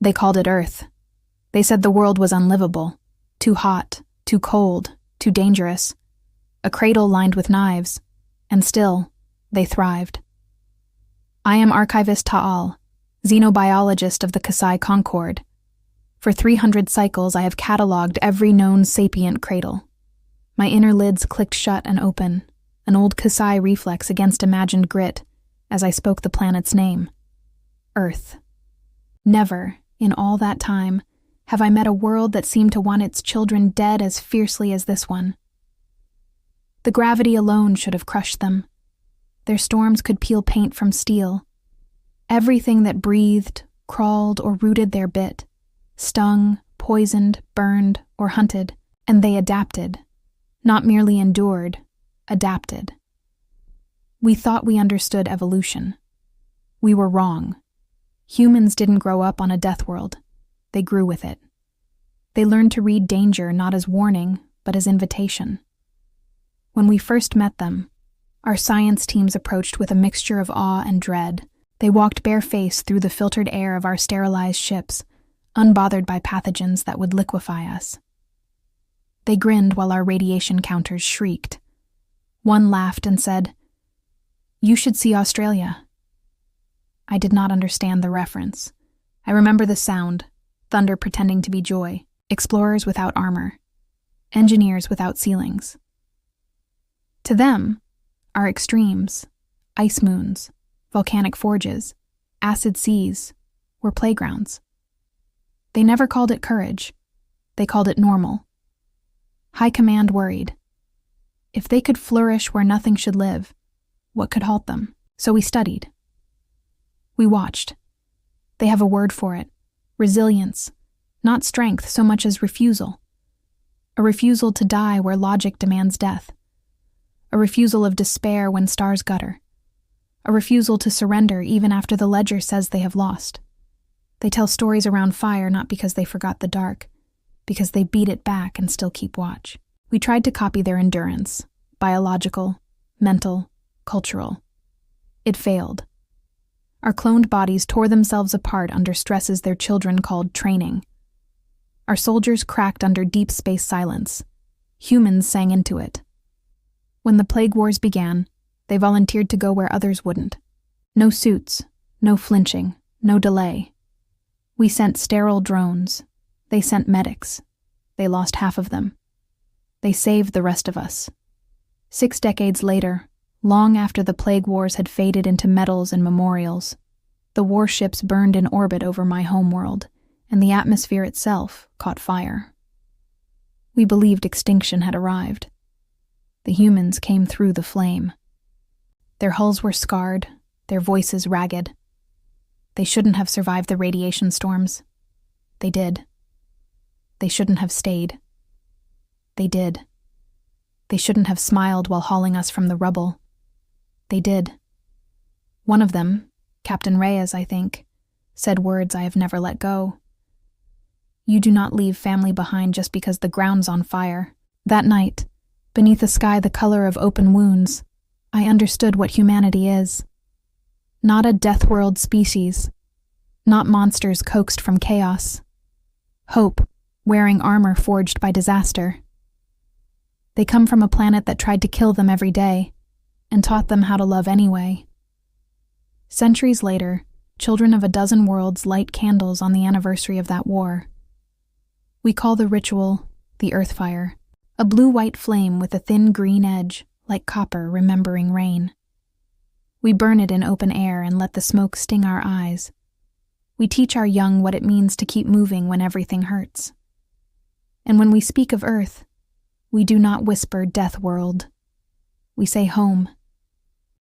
They called it Earth. They said the world was unlivable, too hot, too cold, too dangerous. A cradle lined with knives, and still, they thrived. I am Archivist Taal, xenobiologist of the K'sai Concord. For 300 cycles, I have catalogued every known sapient cradle. My inner lids clicked shut and open, an old K'sai reflex against imagined grit, as I spoke the planet's name. Earth. Never, in all that time, have I met a world that seemed to want its children dead as fiercely as this one. The gravity alone should have crushed them. Their storms could peel paint from steel. Everything that breathed, crawled, or rooted their bit, stung, poisoned, burned, or hunted, and they adapted. Not merely endured, adapted. We thought we understood evolution. We were wrong. Humans didn't grow up on a Deathworld. They grew with it. They learned to read danger not as warning, but as invitation. When we first met them, our science teams approached with a mixture of awe and dread. They walked barefaced through the filtered air of our sterilized ships, unbothered by pathogens that would liquefy us. They grinned while our radiation counters shrieked. One laughed and said, "You should see Australia." I did not understand the reference. I remember the sound, thunder pretending to be joy, explorers without armor, engineers without ceilings. To them, our extremes, ice moons, volcanic forges, acid seas, were playgrounds. They never called it courage. They called it normal. High Command worried. If they could flourish where nothing should live, what could halt them? So we studied. We watched. They have a word for it. Resilience. Not strength so much as refusal. A refusal to die where logic demands death. A refusal of despair when stars gutter. A refusal to surrender even after the ledger says they have lost. They tell stories around fire not because they forgot the dark, because they beat it back and still keep watch. We tried to copy their endurance, biological, mental, cultural. It failed. Our cloned bodies tore themselves apart under stresses their children called training. Our soldiers cracked under deep space silence. Humans sang into it. When the plague wars began, they volunteered to go where others wouldn't. No suits, no flinching, no delay. We sent sterile drones. They sent medics. They lost half of them. They saved the rest of us. 6 decades later, long after the plague wars had faded into medals and memorials, the warships burned in orbit over my homeworld, and the atmosphere itself caught fire. We believed extinction had arrived. The humans came through the flame. Their hulls were scarred, their voices ragged. They shouldn't have survived the radiation storms. They did. They shouldn't have stayed. They did. They shouldn't have smiled while hauling us from the rubble. They did. One of them, Captain Reyes, I think, said words I have never let go. You do not leave family behind just because the ground's on fire. That night, beneath a sky the color of open wounds, I understood what humanity is. Not a Deathworld species. Not monsters coaxed from chaos. Hope, wearing armor forged by disaster. They come from a planet that tried to kill them every day, and taught them how to love anyway. Centuries later, children of a dozen worlds light candles on the anniversary of that war. We call the ritual the Earthfire, a blue-white flame with a thin green edge, like copper remembering rain. We burn it in open air and let the smoke sting our eyes. We teach our young what it means to keep moving when everything hurts. And when we speak of Earth, we do not whisper Deathworld. We say home.